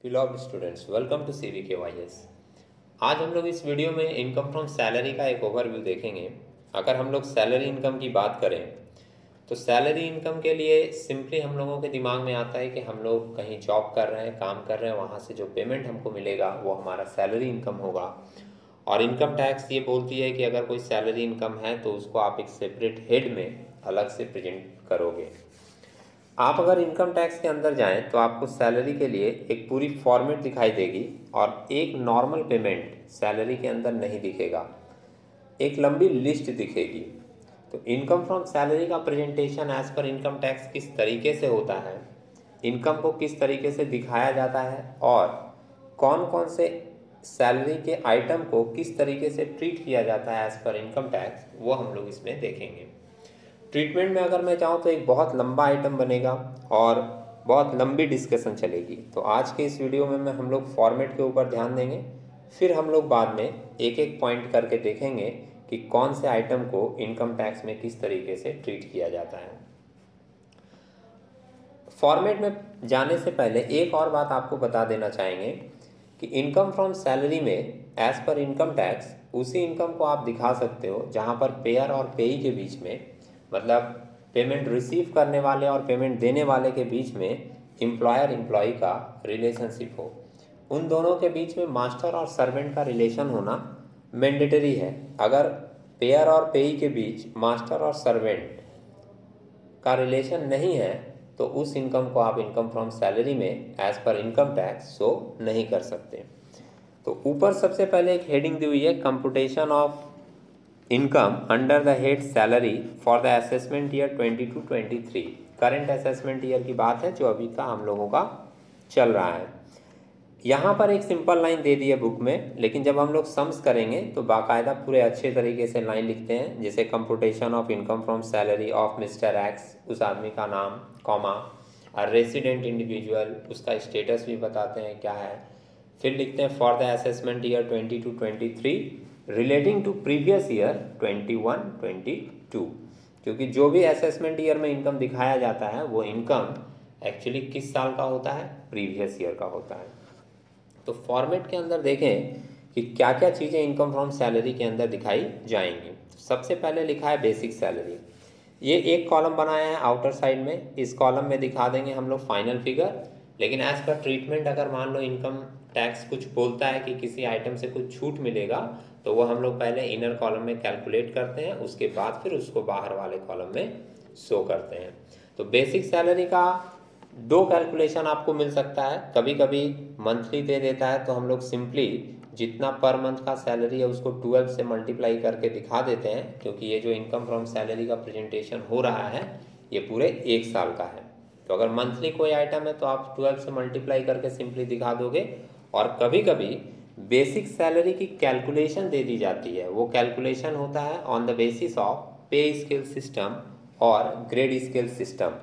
Beloved students, welcome to CVKYS। आज हम लोग इस वीडियो में इनकम फ्रॉम सैलरी का एक ओवरव्यू देखेंगे। अगर हम लोग सैलरी इनकम की बात करें तो सैलरी इनकम के लिए सिंपली हम लोगों के दिमाग में आता है कि हम लोग कहीं जॉब कर रहे हैं, काम कर रहे हैं, वहाँ से जो पेमेंट हमको मिलेगा वो हमारा सैलरी इनकम होगा। और इनकम टैक्स ये बोलती है कि अगर कोई सैलरी इनकम है तो उसको आप एक सेपरेट हेड में अलग से प्रेजेंट करोगे। आप अगर इनकम टैक्स के अंदर जाएं तो आपको सैलरी के लिए एक पूरी फॉर्मेट दिखाई देगी और एक नॉर्मल पेमेंट सैलरी के अंदर नहीं दिखेगा, एक लंबी लिस्ट दिखेगी। तो इनकम फ्रॉम सैलरी का presentation as per income tax किस तरीके से होता है, इनकम को किस तरीके से दिखाया जाता है और कौन कौन से सैलरी के आइटम को किस तरीके से ट्रीट किया जाता है एज पर इनकम टैक्स, वो हम लोग इसमें देखेंगे। ट्रीटमेंट में अगर मैं चाहूँ तो एक बहुत लंबा आइटम बनेगा और बहुत लंबी डिस्कशन चलेगी। तो आज के इस वीडियो में हम लोग फॉर्मेट के ऊपर ध्यान देंगे, फिर हम लोग बाद में एक एक पॉइंट करके देखेंगे कि कौन से आइटम को इनकम टैक्स में किस तरीके से ट्रीट किया जाता है। फॉर्मेट में जाने से पहले एक और बात आपको बता देना चाहेंगे कि इनकम फ्रॉम सैलरी में एज पर इनकम टैक्स उसी इनकम को आप दिखा सकते हो जहाँ पर पेयर और पेई के बीच में, मतलब पेमेंट रिसीव करने वाले और पेमेंट देने वाले के बीच में एम्प्लॉयर एम्प्लॉय का रिलेशनशिप हो। उन दोनों के बीच में मास्टर और सर्वेंट का रिलेशन होना मैंडेटरी है। अगर पेयर और पेई के बीच मास्टर और सर्वेंट का रिलेशन नहीं है तो उस इनकम को आप इनकम फ्रॉम सैलरी में as per income tax show नहीं कर सकते। तो ऊपर सबसे पहले एक हेडिंग दी हुई है, computation of income under the head salary for the assessment year 22-23। Current assessment year की बात है जो अभी का हम लोगों का चल रहा है। यहाँ पर एक सिंपल लाइन दे दी है बुक में, लेकिन जब हम लोग सम्स करेंगे तो बाकायदा पूरे अच्छे तरीके से लाइन लिखते हैं, जैसे computation of income from salary of mister x, उस आदमी का नाम, कॉमा, और रेसिडेंट इंडिविजुअल, उसका स्टेटस भी बताते हैं क्या है। फिर लिखते हैं for the assessment year 22-23 relating to previous year 21-22, क्योंकि जो भी असेसमेंट ईयर में इनकम दिखाया जाता है वो इनकम एक्चुअली किस साल का होता है, प्रीवियस ईयर का होता है। तो फॉर्मेट के अंदर देखें कि क्या क्या चीज़ें इनकम फ्रॉम सैलरी के अंदर दिखाई जाएंगी। सबसे पहले लिखा है बेसिक सैलरी। ये एक कॉलम बनाया है आउटर साइड में, इस कॉलम में दिखा देंगे हम लोग फाइनल फिगर। लेकिन एज पर ट्रीटमेंट अगर मान लो इनकम टैक्स कुछ बोलता है कि किसी आइटम से कुछ छूट मिलेगा तो वो हम लोग पहले इनर कॉलम में कैलकुलेट करते हैं, उसके बाद फिर उसको बाहर वाले कॉलम में शो करते हैं। तो बेसिक सैलरी का दो कैलकुलेशन आपको मिल सकता है, कभी कभी मंथली दे देता है तो हम लोग सिंपली जितना पर मंथ का सैलरी है उसको 12 से मल्टीप्लाई करके दिखा देते हैं, क्योंकि ये जो इनकम फ्रॉम सैलरी का प्रेजेंटेशन हो रहा है ये पूरे एक साल का है। तो अगर मंथली कोई आइटम है तो आप 12 से मल्टीप्लाई करके सिंपली दिखा दोगे। और कभी कभी बेसिक सैलरी की कैलकुलेशन दे दी जाती है, वो कैलकुलेशन होता है ऑन द बेसिस ऑफ पे स्केल सिस्टम और ग्रेड स्केल सिस्टम।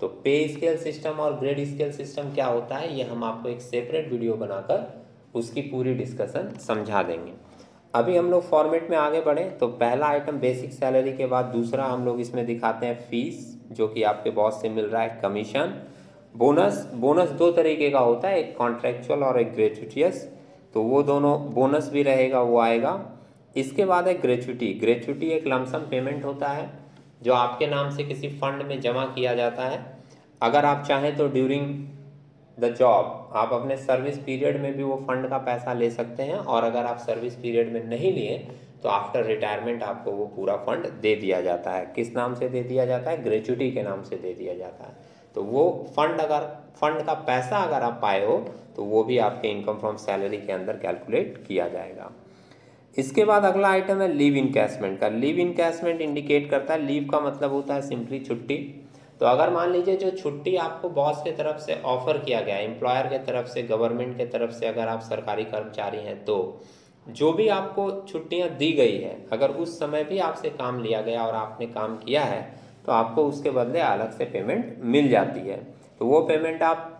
तो पे स्केल सिस्टम और ग्रेड स्केल सिस्टम क्या होता है ये हम आपको एक सेपरेट वीडियो बनाकर उसकी पूरी डिस्कशन समझा देंगे। अभी हम लोग फॉर्मेट में आगे बढ़े तो पहला आइटम बेसिक सैलरी के बाद दूसरा हम लोग इसमें दिखाते हैं फीस, जो कि आपके बॉस से मिल रहा है, कमीशन, बोनस। बोनस दो तरीके का होता है, एक कॉन्ट्रेक्चुअल और एक ग्रेचुइटियस, तो वो दोनों बोनस भी रहेगा, वो आएगा। इसके बाद है ग्रेचुइटी। ग्रेचुइटी एक लमसम पेमेंट होता है जो आपके नाम से किसी फंड में जमा किया जाता है। अगर आप चाहें तो ड्यूरिंग द जॉब आप अपने सर्विस पीरियड में भी वो फंड का पैसा ले सकते हैं, और अगर आप सर्विस पीरियड में नहीं लिए तो आफ्टर रिटायरमेंट आपको वो पूरा फंड दे दिया जाता है। किस नाम से दे दिया जाता है, ग्रेचुइटी के नाम से दे दिया जाता है। तो वो फंड का पैसा अगर आप पाए हो तो वो भी आपके इनकम फ्रॉम सैलरी के अंदर कैलकुलेट किया जाएगा। इसके बाद अगला आइटम है लीव इनकैशमेंट का। लीव इनकैशमेंट इंडिकेट करता है, लीव का मतलब होता है सिंपली छुट्टी। तो अगर मान लीजिए जो छुट्टी आपको बॉस के तरफ से ऑफर किया गया, एम्प्लॉयर के तरफ से, गवर्नमेंट के तरफ से, अगर आप सरकारी कर्मचारी हैं तो जो भी आपको छुट्टियां दी गई है, अगर उस समय भी आपसे काम लिया गया और आपने काम किया है तो आपको उसके बदले अलग से पेमेंट मिल जाती है। तो वो पेमेंट आप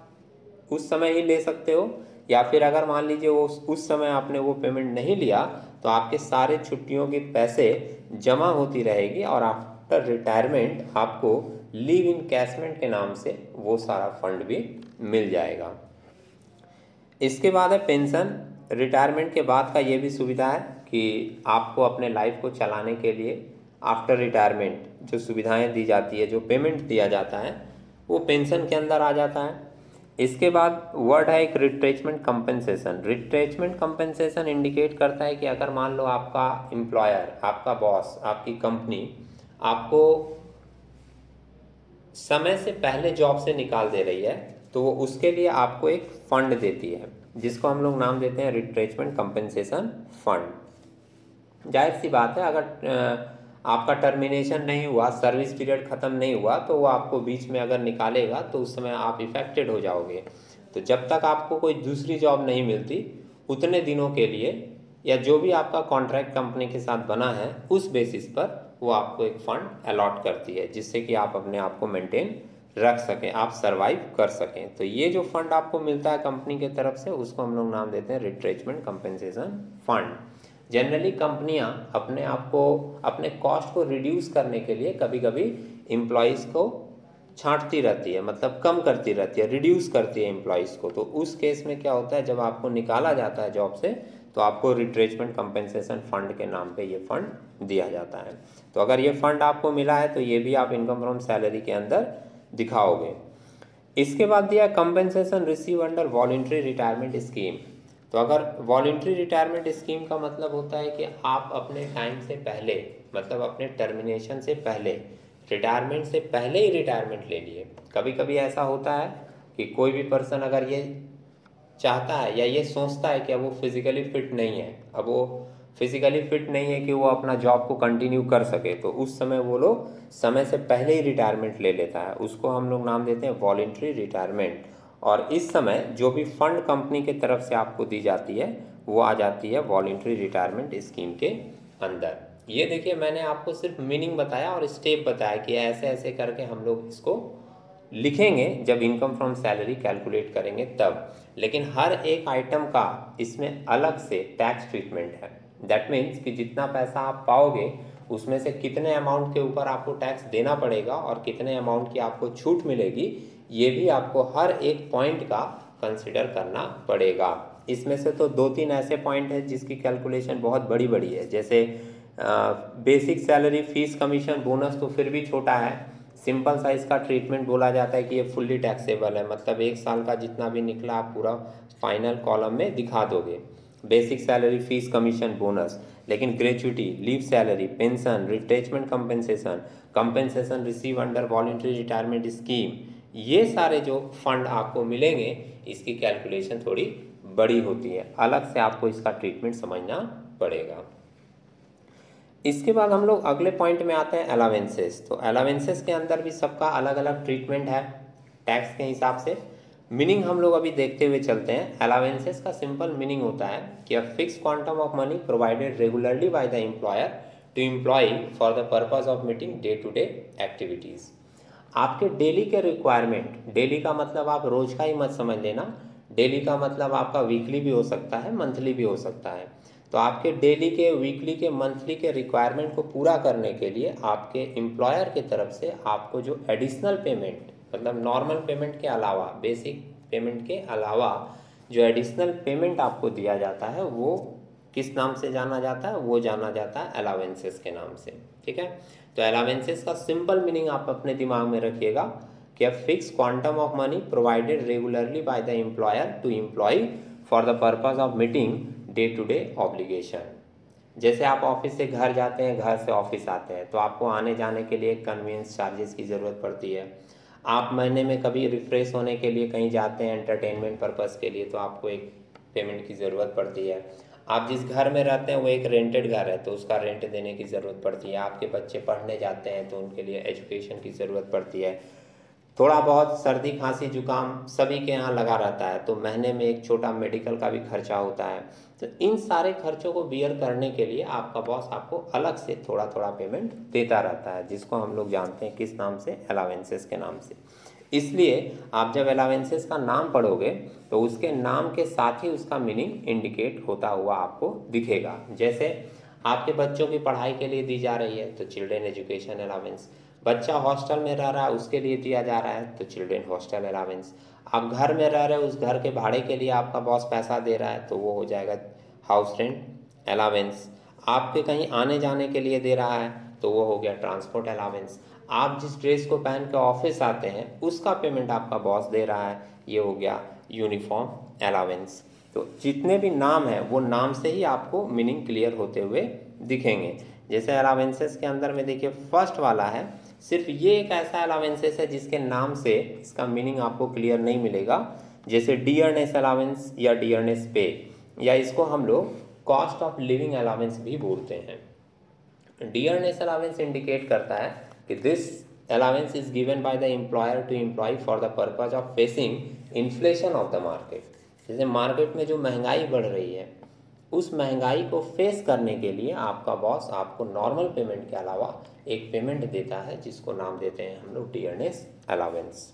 उस समय ही ले सकते हो, या फिर अगर मान लीजिए वो उस समय आपने वो पेमेंट नहीं लिया तो आपके सारे छुट्टियों के पैसे जमा होती रहेगी और आफ्टर रिटायरमेंट आपको लीव इनकैशमेंट के नाम से वो सारा फंड भी मिल जाएगा। इसके बाद है पेंशन। रिटायरमेंट के बाद का ये भी सुविधा है कि आपको अपने लाइफ को चलाने के लिए आफ्टर रिटायरमेंट जो सुविधाएं दी जाती है, जो पेमेंट दिया जाता है, वो पेंशन के अंदर आ जाता है। इसके बाद वर्ड है एक retrenchment compensation. Retrenchment compensation indicate करता है कि अगर मान लो आपका एम्प्लॉयर, आपका बॉस, आपकी कंपनी आपको समय से पहले जॉब से निकाल दे रही है, तो वो उसके लिए आपको एक फंड देती है, जिसको हम लोग नाम देते हैं रिट्रेचमेंट कंपनसेशन फंड। जाहिर सी बात है, अगर आपका टर्मिनेशन नहीं हुआ, सर्विस पीरियड ख़त्म नहीं हुआ, तो वो आपको बीच में अगर निकालेगा तो उस समय आप इफ़ेक्टेड हो जाओगे। तो जब तक आपको कोई दूसरी जॉब नहीं मिलती, उतने दिनों के लिए या जो भी आपका कॉन्ट्रैक्ट कंपनी के साथ बना है, उस बेसिस पर वो आपको एक फ़ंड अलॉट करती है, जिससे कि आप अपने आप को मेंटेन रख सकें, आप सरवाइव कर सकें। तो ये जो फंड आपको मिलता है कंपनी की तरफ से, उसको हम लोग नाम देते हैं रिट्रेचमेंट कंपनसेशन फंड। जनरली कंपनियां अपने आप को, अपने कॉस्ट को रिड्यूस करने के लिए कभी कभी एम्प्लॉयज़ को छांटती रहती है, मतलब कम करती रहती है, रिड्यूस करती है एम्प्लॉयज़ को। तो उस केस में क्या होता है, जब आपको निकाला जाता है जॉब से, तो आपको रिट्रेचमेंट कंपनसेशन फंड के नाम पे ये फंड दिया जाता है। तो अगर ये फंड आपको मिला है तो ये भी आप इनकम फ्रॉम सैलरी के अंदर दिखाओगे। इसके बाद दिया compensation receive under voluntary retirement scheme. तो अगर वॉलंटरी रिटायरमेंट स्कीम का मतलब होता है कि आप अपने टाइम से पहले, मतलब अपने टर्मिनेशन से पहले, रिटायरमेंट से पहले ही रिटायरमेंट ले लिए। कभी कभी ऐसा होता है कि कोई भी पर्सन अगर ये चाहता है या ये सोचता है कि अब वो फिज़िकली फिट नहीं है, अब वो फिज़िकली फिट नहीं है कि वो अपना जॉब को कंटिन्यू कर सके, तो उस समय वो लोग समय से पहले ही रिटायरमेंट ले लेता है। उसको हम लोग नाम देते हैं वॉलंटरी रिटायरमेंट। और इस समय जो भी फंड कंपनी के तरफ से आपको दी जाती है, वो आ जाती है वॉलंटरी रिटायरमेंट स्कीम के अंदर। ये देखिए, मैंने आपको सिर्फ मीनिंग बताया और स्टेप बताया कि ऐसे ऐसे करके हम लोग इसको लिखेंगे जब इनकम फ्रॉम सैलरी कैलकुलेट करेंगे तब। लेकिन हर एक आइटम का इसमें अलग से टैक्स ट्रीटमेंट है। दैट मीन्स कि जितना पैसा आप पाओगे, उसमें से कितने अमाउंट के ऊपर आपको टैक्स देना पड़ेगा और कितने अमाउंट की आपको छूट मिलेगी, ये भी आपको हर एक पॉइंट का कंसिडर करना पड़ेगा। इसमें से तो 2-3 ऐसे पॉइंट हैं जिसकी कैलकुलेशन बहुत बड़ी बड़ी है, जैसे basic salary, fees, commission, bonus तो फिर भी छोटा है। सिंपल सा इसका ट्रीटमेंट बोला जाता है कि ये फुल्ली टैक्सेबल है, मतलब 1 साल का जितना भी निकला आप पूरा फाइनल कॉलम में दिखा दोगे। Basic salary, fees, commission, bonus. लेकिन gratuity, leave salary, pension, retrenchment compensation, compensation receive under voluntary retirement scheme, ये सारे जो फंड आपको मिलेंगे, इसकी कैलकुलेशन थोड़ी बड़ी होती है, अलग से आपको इसका ट्रीटमेंट समझना पड़ेगा। इसके बाद हम लोग अगले पॉइंट में आते हैं अलावेंसेस। तो अलावेंसेस के अंदर भी सबका अलग अलग ट्रीटमेंट है टैक्स के हिसाब से। मीनिंग हम लोग अभी देखते हुए चलते हैं। अलावेंसेस का सिंपल मीनिंग होता है कि a fix quantum of money provided regularly by the employer to employ for the purpose of meeting day to day activities. आपके डेली के रिक्वायरमेंट, डेली का मतलब आप रोज़ का ही मत समझ लेना, डेली का मतलब आपका वीकली भी हो सकता है, मंथली भी हो सकता है। तो आपके डेली के, वीकली के, मंथली के रिक्वायरमेंट को पूरा करने के लिए आपके एम्प्लॉयर की तरफ से आपको जो एडिशनल पेमेंट, मतलब नॉर्मल पेमेंट के अलावा, बेसिक पेमेंट के अलावा जो एडिशनल पेमेंट आपको दिया जाता है, वो किस नाम से जाना जाता है? वो जाना जाता है अलावेंसेस के नाम से। ठीक है, तो अलावेंसेस का सिंपल मीनिंग आप अपने दिमाग में रखिएगा कि a fix quantum of money provided regularly by the employer to employ for the purpose of meeting day to day obligation. जैसे आप ऑफिस से घर जाते हैं, घर से ऑफिस आते हैं, तो आपको आने जाने के लिए कन्वीनियंस चार्जेस की ज़रूरत पड़ती है। आप महीने में कभी रिफ्रेश होने के लिए कहीं जाते हैं एंटरटेनमेंट पर्पज़ के लिए, तो आपको एक पेमेंट की ज़रूरत पड़ती है। आप जिस घर में रहते हैं वो एक रेंटेड घर है, तो उसका रेंट देने की ज़रूरत पड़ती है। आपके बच्चे पढ़ने जाते हैं तो उनके लिए एजुकेशन की ज़रूरत पड़ती है। थोड़ा बहुत सर्दी, खांसी, जुकाम सभी के यहाँ लगा रहता है, तो महीने में एक छोटा मेडिकल का भी खर्चा होता है। तो इन सारे खर्चों को बियर करने के लिए आपका बॉस आपको अलग से थोड़ा थोड़ा पेमेंट देता रहता है, जिसको हम लोग जानते हैं किस नाम से? अलावेंसेस के नाम से। इसलिए आप जब अलावेंसेस का नाम पढ़ोगे तो उसके नाम के साथ ही उसका मीनिंग इंडिकेट होता हुआ आपको दिखेगा। जैसे आपके बच्चों की पढ़ाई के लिए दी जा रही है तो चिल्ड्रेन एजुकेशन अलावेंस, बच्चा हॉस्टल में रह रहा है उसके लिए दिया जा रहा है तो चिल्ड्रेन हॉस्टल अलावेंस। आप घर में रह रहे हो, उस घर के भाड़े के लिए आपका बॉस पैसा दे रहा है तो वो हो जाएगा हाउस रेंट अलावेंस। आपके कहीं आने जाने के लिए दे रहा है तो वो हो गया ट्रांसपोर्ट अलावेंस। आप जिस ड्रेस को पहन के ऑफिस आते हैं उसका पेमेंट आपका बॉस दे रहा है, ये हो गया यूनिफॉर्म अलावेंस। तो जितने भी नाम है वो नाम से ही आपको मीनिंग क्लियर होते हुए दिखेंगे। जैसे अलावेंसेस के अंदर में देखिए फर्स्ट वाला है, सिर्फ ये एक ऐसा अलावेंसेस है जिसके नाम से इसका मीनिंग आपको क्लियर नहीं मिलेगा, जैसे डियरनेस अलावेंस या डियरनेस पे, या इसको हम लोग कॉस्ट ऑफ लिविंग अलावेंस भी बोलते हैं। डियरनेस अलावेंस इंडिकेट करता है कि this allowance is given by the employer to employ for the purpose of facing inflation of the market. जैसे मार्केट में जो महंगाई बढ़ रही है उस महंगाई को फेस करने के लिए आपका बॉस आपको नॉर्मल पेमेंट के अलावा एक पेमेंट देता है जिसको नाम देते हैं हम लोग डियरनेस अलावेंस।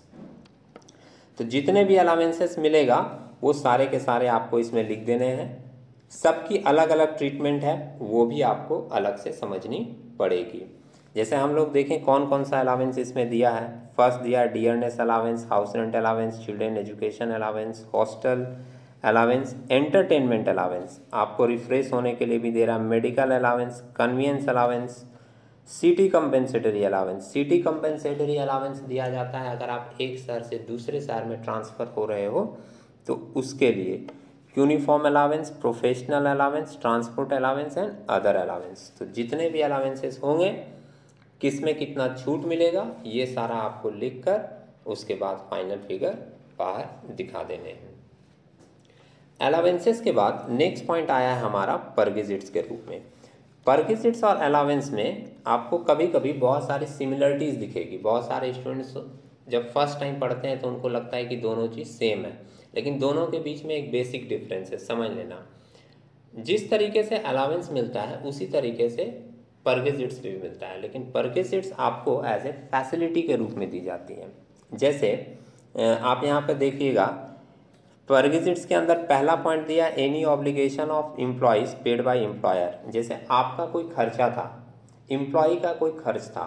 तो जितने भी अलावेंसेस मिलेगा वो सारे के सारे आपको इसमें लिख देने हैं। सबकी अलग अलग ट्रीटमेंट है, वो भी आपको अलग से समझनी पड़ेगी। जैसे हम लोग देखें कौन कौन सा अलावेंस इसमें दिया है। फर्स्ट दिया dearness allowance, house rent allowance, children education allowance, hostel allowance, entertainment allowance, आपको रिफ्रेश होने के लिए भी दे रहा है, medical allowance, convenience allowance, city compensatory allowance. City compensatory allowance दिया जाता है अगर आप एक शहर से दूसरे शहर में ट्रांसफ़र हो रहे हो तो उसके लिए। Uniform allowance, professional allowance, transport allowance and other allowance. तो जितने भी अलावेंसेस होंगे किस में कितना छूट मिलेगा ये सारा आपको लिख कर उसके बाद फाइनल फिगर बाहर दिखा देने हैं। अलावेंसेस के बाद नेक्स्ट पॉइंट आया है हमारा परक्विजिट्स के रूप में। परक्विजिट्स और अलावेंस में आपको कभी कभी बहुत सारी सिमिलरिटीज़ दिखेगी। बहुत सारे स्टूडेंट्स जब फर्स्ट टाइम पढ़ते हैं तो उनको लगता है कि दोनों चीज़ सेम है, लेकिन दोनों के बीच में एक बेसिक डिफरेंस है, समझ लेना। जिस तरीके से अलावेंस मिलता है उसी तरीके से परक्विजिट्स भी मिलता है, लेकिन परक्विजिट्स आपको एज ए फैसिलिटी के रूप में दी जाती है। जैसे आप यहाँ पर देखिएगा परक्विजिट्स के अंदर पहला पॉइंट दिया any obligation of employees paid by employer. जैसे आपका कोई खर्चा था, एम्प्लॉय का कोई खर्च था,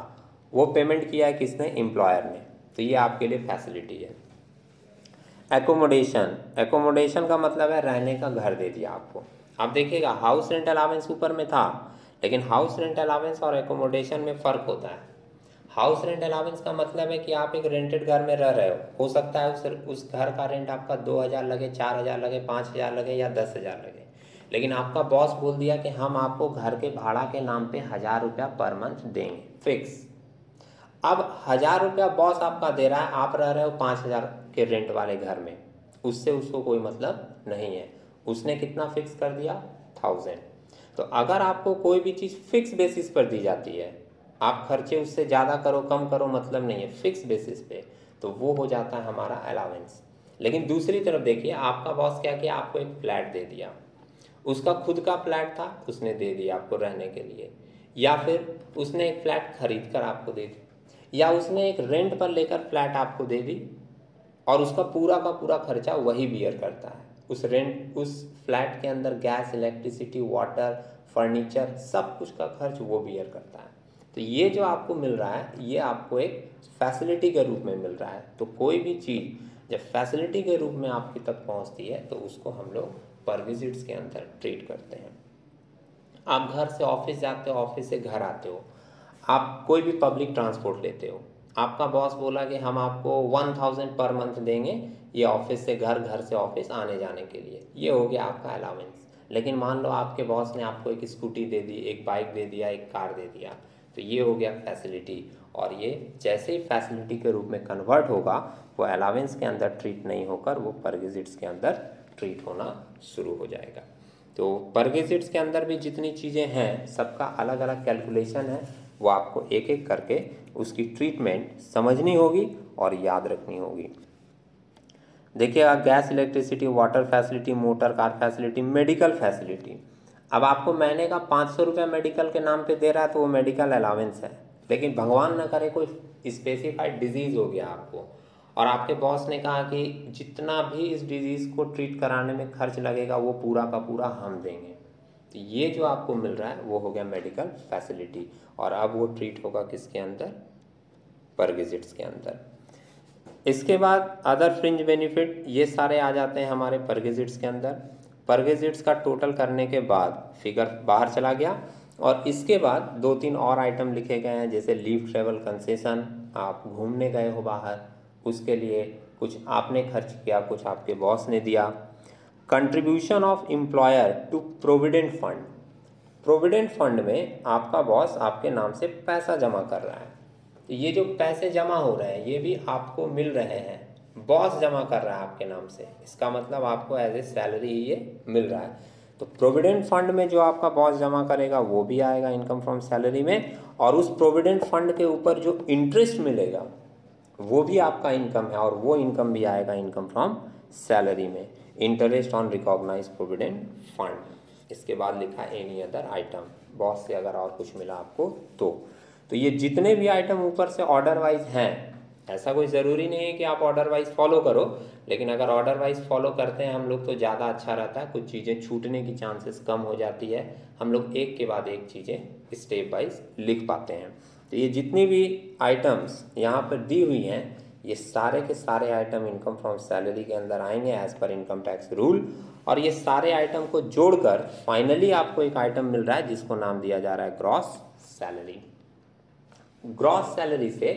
वो पेमेंट किया है किसने, एम्प्लॉयर ने, तो ये आपके लिए फैसिलिटी है। एकोमोडेशन, एकोमोडेशन का मतलब है रहने का घर दे दिया आपको। आप देखिएगा हाउस रेंट अलावेंस ऊपर में था, लेकिन हाउस रेंट अलावेंस और एकोमोडेशन में फ़र्क होता है। हाउस रेंट अलावेंस का मतलब है कि आप एक रेंटेड घर में रह रहे हो सकता है उस घर का रेंट आपका 2000 लगे, 4000 लगे, 5000 लगे या 10,000 लगे, लेकिन आपका बॉस बोल दिया कि हम आपको घर के भाड़ा के नाम पे 1000 रुपया पर मंथ देंगे फिक्स। अब 1000 रुपया बॉस आपका दे रहा है, आप रह रहे हो 5000 के रेंट वाले घर में, उससे उसको कोई मतलब नहीं है। उसने कितना फिक्स कर दिया, 1000। तो अगर आपको कोई भी चीज़ फिक्स बेसिस पर दी जाती है, आप खर्चे उससे ज़्यादा करो कम करो मतलब नहीं है, फिक्स बेसिस पे, तो वो हो जाता है हमारा अलावेंस। लेकिन दूसरी तरफ देखिए आपका बॉस क्या किया, आपको एक फ्लैट दे दिया, उसका खुद का फ्लैट था उसने दे दिया आपको रहने के लिए, या फिर उसने एक फ्लैट खरीद कर आपको दे दी, या उसने एक रेंट पर लेकर फ्लैट आपको दे दी और उसका पूरा का पूरा खर्चा वही बियर करता है। उस फ्लैट के अंदर गैस, इलेक्ट्रिसिटी, वाटर, फर्नीचर, सब कुछ का खर्च वो बियर करता है। तो ये जो आपको मिल रहा है ये आपको एक फैसिलिटी के रूप में मिल रहा है। तो कोई भी चीज़ जब फैसिलिटी के रूप में आपकी तक पहुंचती है तो उसको हम लोग परक्विजिट्स के अंदर ट्रीट करते हैं। आप घर से ऑफिस जाते हो, ऑफिस से घर आते हो, आप कोई भी पब्लिक ट्रांसपोर्ट लेते हो, आपका बॉस बोला कि हम आपको 1000 पर मंथ देंगे ये ऑफिस से घर, घर से ऑफिस आने जाने के लिए, ये हो गया आपका अलावेंस। लेकिन मान लो आपके बॉस ने आपको एक स्कूटी दे दी, एक बाइक दे दिया, एक कार दे दिया, तो ये हो गया फैसिलिटी। और ये जैसे ही फैसिलिटी के रूप में कन्वर्ट होगा वो अलावेंस के अंदर ट्रीट नहीं होकर वो परक्विजिट्स के अंदर ट्रीट होना शुरू हो जाएगा। तो परक्विजिट्स के अंदर भी जितनी चीज़ें हैं सबका अलग अलग कैलकुलेशन है, वो आपको एक एक करके उसकी ट्रीटमेंट समझनी होगी और याद रखनी होगी। देखिएगा gas, electricity, water facility, motor car facility, medical facility. अब आपको महीने का 500 रुपया मेडिकल के नाम पे दे रहा है तो वो मेडिकल अलावेंस है, लेकिन भगवान न करे कोई स्पेसिफाइड डिजीज़ हो गया आपको और आपके बॉस ने कहा कि जितना भी इस डिजीज़ को ट्रीट कराने में खर्च लगेगा वो पूरा का पूरा हम देंगे, तो ये जो आपको मिल रहा है वो हो गया मेडिकल फैसिलिटी। और अब वो ट्रीट होगा किसके अंदर, परक्विजिट्स के अंदर। इसके बाद अदर फ्रिंज बेनिफिट, ये सारे आ जाते हैं हमारे परगेजिट्स के अंदर। परगेजिट्स का टोटल करने के बाद फिगर बाहर चला गया, और इसके बाद 2-3 और आइटम लिखे गए हैं, जैसे लीव ट्रेवल कंसेशन, आप घूमने गए हो बाहर, उसके लिए कुछ आपने खर्च किया, कुछ आपके बॉस ने दिया। Contribution of employer to provident fund, provident fund में आपका बॉस आपके नाम से पैसा जमा कर रहा है, तो ये जो पैसे जमा हो रहे हैं ये भी आपको मिल रहे हैं, बॉस जमा कर रहा है आपके नाम से, इसका मतलब आपको एज ए सैलरी ये मिल रहा है। तो प्रोविडेंट फंड में जो आपका बॉस जमा करेगा वो भी आएगा इनकम फ्रॉम सैलरी में, और उस प्रोविडेंट फंड के ऊपर जो इंटरेस्ट मिलेगा वो भी आपका इनकम है, और वो इनकम भी आएगा इनकम फ्रॉम सैलरी में। Interest on recognise provident fund. इसके बाद लिखा एनी अदर आइटम, बॉस से अगर और कुछ मिला आपको तो ये जितने भी आइटम ऊपर से ऑर्डर वाइज हैं, ऐसा कोई ज़रूरी नहीं है कि आप ऑर्डर वाइज फॉलो करो, लेकिन अगर ऑर्डर वाइज फॉलो करते हैं हम लोग तो ज़्यादा अच्छा रहता है, कुछ चीज़ें छूटने की चांसेस कम हो जाती है, हम लोग एक के बाद एक चीज़ें स्टेप वाइज लिख पाते हैं। तो ये जितनी भी आइटम्स यहाँ पर दी हुई हैं, ये सारे के सारे आइटम इनकम फ्रॉम सैलरी के अंदर आएंगे as per income tax rule, और ये सारे आइटम को जोड़कर फाइनली आपको एक आइटम मिल रहा है जिसको नाम दिया जा रहा है ग्रॉस सैलरी। ग्रॉस सैलरी से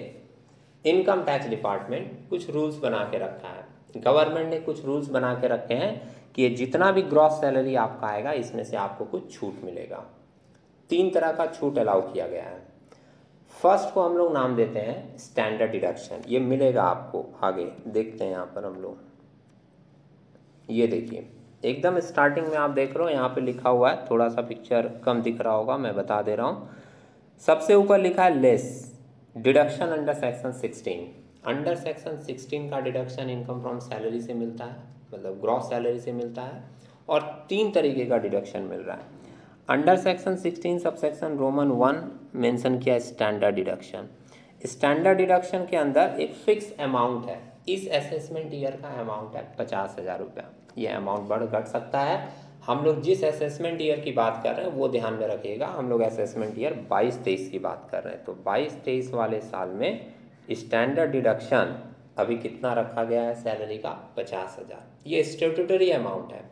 इनकम टैक्स डिपार्टमेंट कुछ रूल्स बना के रखा है, गवर्नमेंट ने कुछ रूल्स बना के रखे हैं कि ये जितना भी ग्रॉस सैलरी आपका आएगा इसमें से आपको कुछ छूट मिलेगा। 3 तरह का छूट अलाउ किया गया है। फर्स्ट को हम लोग नाम देते हैं स्टैंडर्ड डिडक्शन, ये मिलेगा आपको आगे, देखते हैं यहाँ पर हम लोग, ये देखिए एकदम स्टार्टिंग में आप देख रहे हो यहाँ पे लिखा हुआ है, थोड़ा सा पिक्चर कम दिख रहा होगा, मैं बता दे रहा हूँ। सबसे ऊपर लिखा है less deduction under section 16। Under section 16 का डिडक्शन इनकम फ्रॉम सैलरी से मिलता है, मतलब ग्रॉस सैलरी से मिलता है, और 3 तरीके का डिडक्शन मिल रहा है। Under section 16 sub section Roman 1 mention किया स्टैंडर्ड डिडक्शन। स्टैंडर्ड डिडक्शन के अंदर एक फिक्स अमाउंट है, इस असेसमेंट ईयर का अमाउंट है 50,000 रुपया। ये अमाउंट बढ़ घट सकता है, हम लोग जिस असेसमेंट ईयर की बात कर रहे हैं वो ध्यान में रखिएगा, हम लोग असेसमेंट ईयर 22-23 की बात कर रहे हैं, तो 22-23 वाले साल में स्टैंडर्ड डिडक्शन अभी कितना रखा गया है सैलरी का, 50,000। ये स्टेट्यूटरी अमाउंट है।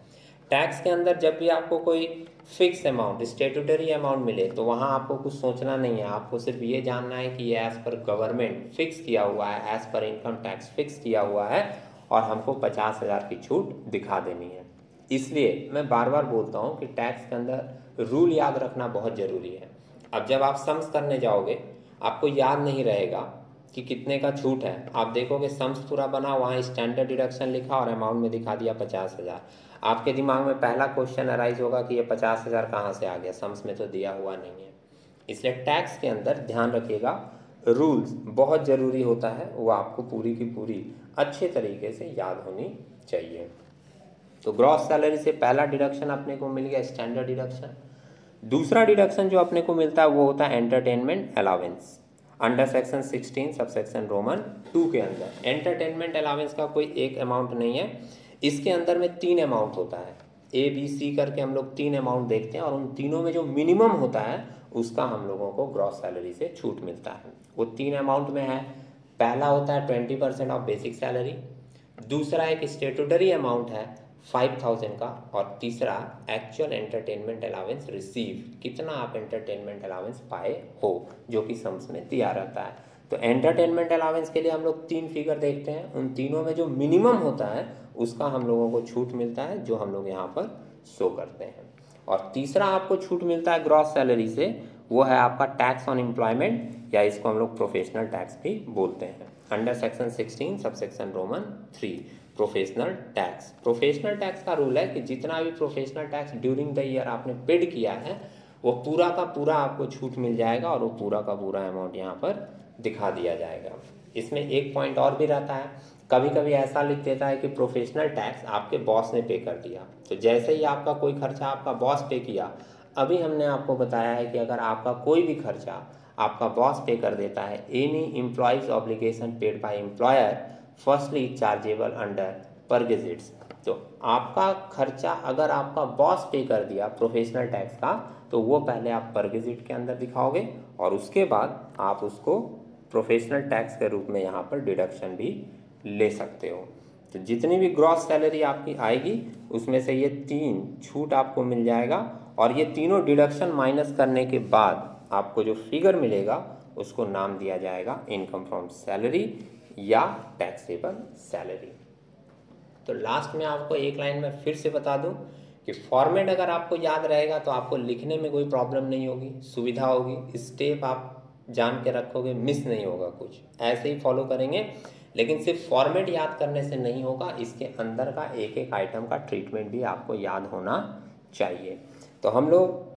टैक्स के अंदर जब भी आपको कोई फिक्स अमाउंट स्टेट्यूटरी अमाउंट मिले तो वहाँ आपको कुछ सोचना नहीं है, आपको सिर्फ ये जानना है कि ये एज़ पर गवर्नमेंट फिक्स किया हुआ है, as per income tax fix किया हुआ है, और हमको 50,000 की छूट दिखा देनी है। इसलिए मैं बार बार बोलता हूँ कि टैक्स के अंदर रूल याद रखना बहुत ज़रूरी है। अब जब आप सम्स करने जाओगे आपको याद नहीं रहेगा कि कितने का छूट है, आप देखोगे सम्स पूरा बना, वहाँ स्टैंडर्ड डिडक्शन लिखा और अमाउंट में दिखा दिया 50,000। आपके दिमाग में पहला क्वेश्चन अराइज होगा कि ये 50,000 कहाँ से आ गया, सम्स में तो दिया हुआ नहीं है। इसलिए टैक्स के अंदर ध्यान रखिएगा, रूल्स बहुत ज़रूरी होता है, वो आपको पूरी की पूरी अच्छे तरीके से याद होनी चाहिए। तो ग्रॉस सैलरी से पहला डिडक्शन अपने को मिल गया स्टैंडर्ड डिडक्शन। दूसरा डिडक्शन जो अपने को मिलता है वो होता है entertainment allowance under section 16 sub section Roman 2 के अंदर। एंटरटेनमेंट अलाउंस का कोई एक अमाउंट नहीं है, इसके अंदर में 3 अमाउंट होता है, ABC करके हम लोग 3 अमाउंट देखते हैं, और उन तीनों में जो मिनिमम होता है उसका हम लोगों को ग्रॉस सैलरी से छूट मिलता है। वो 3 अमाउंट में है, पहला होता है 20% ऑफ बेसिक सैलरी, दूसरा एक स्टेट्यूटरी अमाउंट है 5,000 का, और तीसरा एक्चुअल एंटरटेनमेंट अलाउंस रिसीव, कितना आप एंटरटेनमेंट अलाउंस पाए हो, जो कि सम्स में दिया रहता है। तो एंटरटेनमेंट अलाउंस के लिए हम लोग 3 फिगर देखते हैं, उन तीनों में जो मिनिमम होता है उसका हम लोगों को छूट मिलता है, जो हम लोग यहाँ पर शो करते हैं। और तीसरा आपको छूट मिलता है ग्रॉस सैलरी से, वो है आपका टैक्स ऑन एम्प्लॉयमेंट, या इसको हम लोग प्रोफेशनल टैक्स भी बोलते हैं। Under section 16 sub section Roman 3 professional tax. Professional tax का रूल है कि जितना भी professional tax during the year आपने पेड किया है वो पूरा का पूरा आपको छूट मिल जाएगा, और वो पूरा का पूरा अमाउंट यहाँ पर दिखा दिया जाएगा। इसमें एक पॉइंट और भी रहता है, कभी कभी ऐसा लिख देता है कि प्रोफेशनल टैक्स आपके बॉस ने पे कर दिया, तो जैसे ही आपका कोई खर्चा आपका बॉस पे किया, अभी हमने आपको बताया है कि अगर आपका कोई भी खर्चा आपका बॉस पे कर देता है, any employees obligation paid by employer firstly chargeable under पर गेजेट्स। तो आपका खर्चा अगर आपका बॉस पे कर दिया प्रोफेशनल टैक्स का, तो वो पहले आप पर गेजेट के अंदर दिखाओगे, और उसके बाद आप उसको प्रोफेशनल टैक्स के रूप में यहाँ पर डिडक्शन भी ले सकते हो। तो जितनी भी ग्रॉस सैलरी आपकी आएगी उसमें से ये 3 छूट आपको मिल जाएगा, और ये तीनों डिडक्शन माइनस करने के बाद आपको जो फिगर मिलेगा उसको नाम दिया जाएगा इनकम फ्रॉम सैलरी या टैक्सेबल सैलरी। तो लास्ट में आपको एक लाइन में फिर से बता दूं कि फॉर्मेट अगर आपको याद रहेगा तो आपको लिखने में कोई प्रॉब्लम नहीं होगी, सुविधा होगी, स्टेप आप जान के रखोगे, मिस नहीं होगा, कुछ ऐसे ही फॉलो करेंगे। लेकिन सिर्फ फॉर्मेट याद करने से नहीं होगा, इसके अंदर का एक एक आइटम का ट्रीटमेंट भी आपको याद होना चाहिए। तो हम लोग